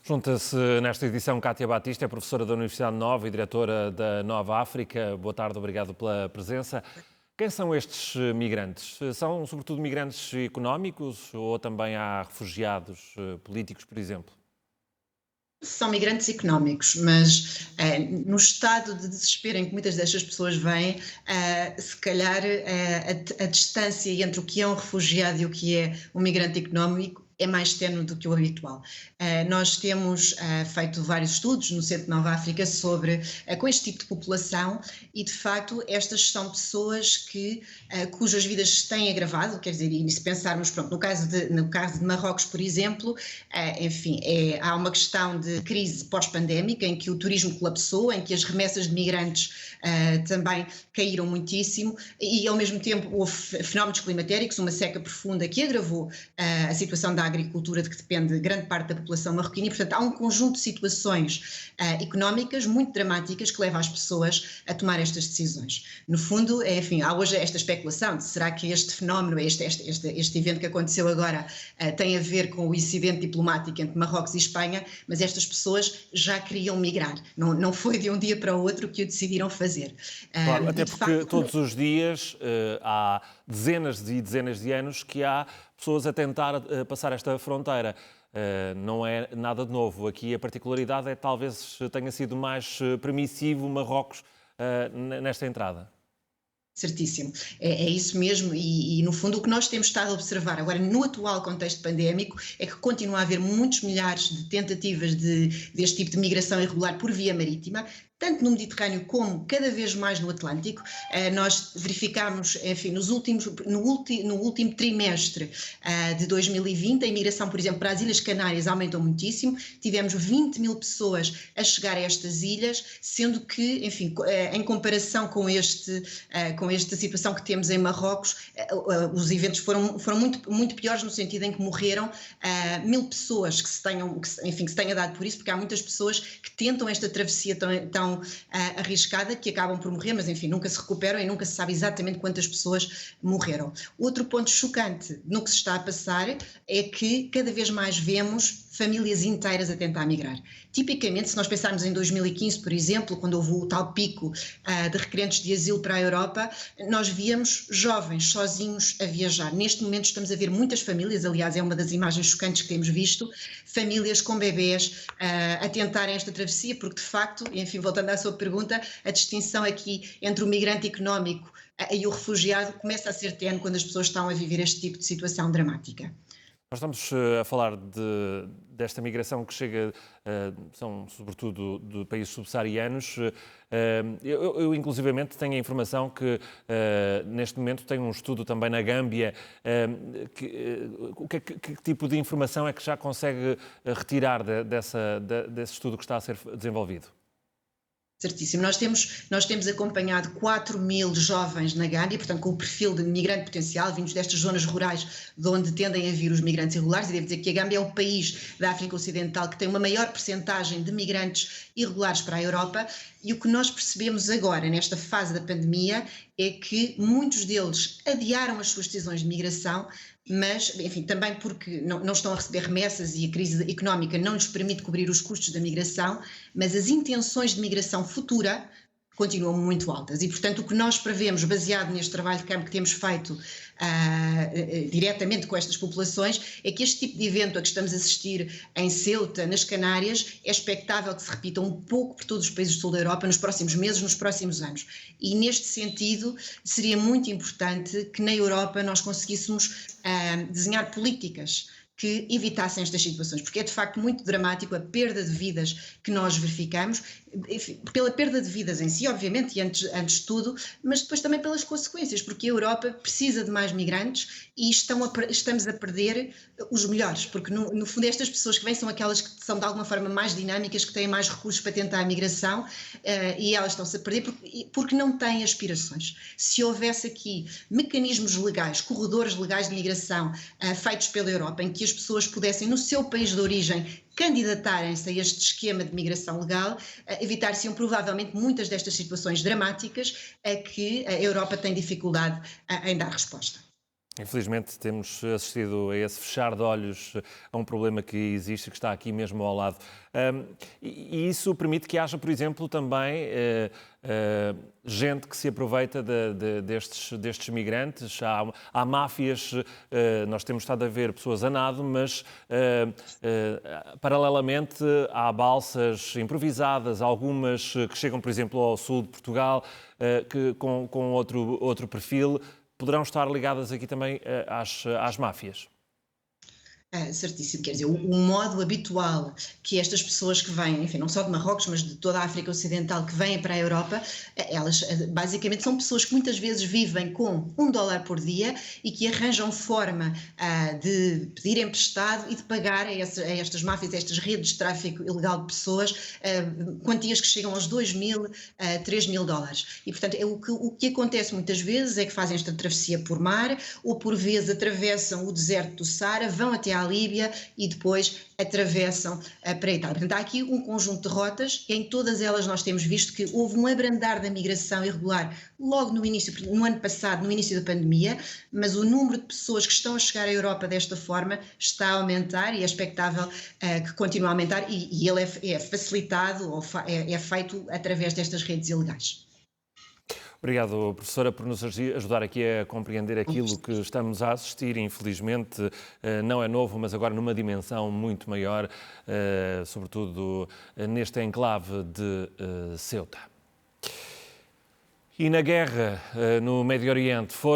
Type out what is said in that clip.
Junta-se nesta edição Cátia Batista, é professora da Universidade Nova e diretora da Nova África. Boa tarde, obrigado pela presença. Quem são estes migrantes? São sobretudo migrantes económicos ou também há refugiados políticos, por exemplo? São migrantes económicos, mas no estado de desespero em que muitas destas pessoas vêm, se calhar a distância entre o que é um refugiado e o que é um migrante económico é mais ténue do que o habitual. Nós temos feito vários estudos no Centro de Nova África com este tipo de população e, de facto, estas são pessoas cujas vidas se têm agravado, quer dizer, e se pensarmos, pronto, no caso de Marrocos, por exemplo, há uma questão de crise pós-pandémica em que o turismo colapsou, em que as remessas de migrantes também caíram muitíssimo e, ao mesmo tempo, houve fenómenos climatéricos, uma seca profunda que agravou a situação da agricultura de que depende grande parte da população marroquina e, portanto, há um conjunto de situações económicas muito dramáticas que leva as pessoas a tomar estas decisões. No fundo, há hoje esta especulação de será que este fenómeno, este evento que aconteceu agora tem a ver com o incidente diplomático entre Marrocos e Espanha, mas estas pessoas já queriam migrar. Não foi de um dia para o outro que o decidiram fazer. Claro, até porque todos os dias há dezenas e dezenas de anos que há pessoas a tentar passar esta fronteira. Não é nada de novo. Aqui a particularidade é talvez tenha sido mais permissivo Marrocos nesta entrada. Certíssimo, é isso mesmo e no fundo o que nós temos estado a observar agora no atual contexto pandémico é que continua a haver muitos milhares de tentativas deste tipo de migração irregular por via marítima, tanto no Mediterrâneo como cada vez mais no Atlântico. Nós verificámos, enfim, no último trimestre de 2020, a imigração, por exemplo, para as Ilhas Canárias aumentou muitíssimo, tivemos 20 mil pessoas a chegar a estas ilhas, sendo que, enfim, em comparação com esta situação que temos em Marrocos, os eventos foram muito, muito piores no sentido em que morreram 1000 pessoas que se tenha dado por isso, porque há muitas pessoas que tentam esta travessia tão arriscada que acabam por morrer, mas enfim, nunca se recuperam e nunca se sabe exatamente quantas pessoas morreram. Outro ponto chocante no que se está a passar é que cada vez mais vemos famílias inteiras a tentar migrar. Tipicamente, se nós pensarmos em 2015, por exemplo, quando houve o tal pico de requerentes de asilo para a Europa, nós víamos jovens sozinhos a viajar. Neste momento estamos a ver muitas famílias, aliás é uma das imagens chocantes que temos visto, famílias com bebés a tentarem esta travessia, porque de facto, enfim, voltando à sua pergunta, a distinção aqui entre o migrante económico e o refugiado começa a ser ténue quando as pessoas estão a viver este tipo de situação dramática. Nós estamos a falar desta migração que chega, são sobretudo de países subsaarianos. Eu inclusivamente tenho a informação que neste momento tem um estudo também na Gâmbia. Que tipo de informação é que já consegue retirar desse estudo que está a ser desenvolvido? Certíssimo. Nós temos acompanhado 4 mil jovens na Gâmbia, portanto com o perfil de migrante potencial, vindos destas zonas rurais de onde tendem a vir os migrantes irregulares, e devo dizer que a Gâmbia é o país da África Ocidental que tem uma maior percentagem de migrantes irregulares para a Europa, e o que nós percebemos agora, nesta fase da pandemia, é que muitos deles adiaram as suas decisões de migração, mas, enfim, também porque não estão a receber remessas e a crise económica não lhes permite cobrir os custos da migração, mas as intenções de migração futura continuam muito altas e, portanto, o que nós prevemos, baseado neste trabalho de campo que temos feito diretamente com estas populações, é que este tipo de evento a que estamos a assistir em Ceuta, nas Canárias, é expectável que se repita um pouco por todos os países do sul da Europa nos próximos meses, nos próximos anos. E, neste sentido, seria muito importante que na Europa nós conseguíssemos desenhar políticas que evitassem estas situações, porque é de facto muito dramático a perda de vidas que nós verificamos, enfim, pela perda de vidas em si, obviamente, e antes de tudo, mas depois também pelas consequências, porque a Europa precisa de mais migrantes e estamos a perder os melhores, porque no fundo estas pessoas que vêm são aquelas que são de alguma forma mais dinâmicas, que têm mais recursos para tentar a migração e elas estão-se a perder porque não têm aspirações. Se houvesse aqui mecanismos legais, corredores legais de migração feitos pela Europa, em que as pessoas pudessem, no seu país de origem, candidatarem-se a este esquema de migração legal, evitar-se-iam provavelmente muitas destas situações dramáticas a que a Europa tem dificuldade em dar resposta. Infelizmente temos assistido a esse fechar de olhos a um problema que existe, que está aqui mesmo ao lado. E isso permite que haja, por exemplo, também gente que se aproveita destes migrantes. Há máfias, nós temos estado a ver pessoas a nado, mas paralelamente há balsas improvisadas, algumas que chegam, por exemplo, ao sul de Portugal, com outro perfil. Poderão estar ligadas aqui também às máfias. Certíssimo, quer dizer, o modo habitual que estas pessoas que vêm, enfim, não só de Marrocos, mas de toda a África Ocidental, que vêm para a Europa, elas basicamente são pessoas que muitas vezes vivem com $1 por dia e que arranjam forma de pedir emprestado e de pagar a estas máfias, a estas redes de tráfico ilegal de pessoas, quantias que chegam aos $2.000, $3.000. E, portanto, o que acontece muitas vezes é que fazem esta travessia por mar ou, por vezes, atravessam o deserto do Saara, vão até à Líbia e depois atravessam para a Itália. Portanto, há aqui um conjunto de rotas e em todas elas nós temos visto que houve um abrandar da migração irregular logo no ano passado, no início da pandemia, mas o número de pessoas que estão a chegar à Europa desta forma está a aumentar e é expectável que continue a aumentar e ele é facilitado ou é feito através destas redes ilegais. Obrigado, professora, por nos ajudar aqui a compreender aquilo que estamos a assistir. Infelizmente, não é novo, mas agora numa dimensão muito maior, sobretudo neste enclave de Ceuta. E na guerra no Médio Oriente,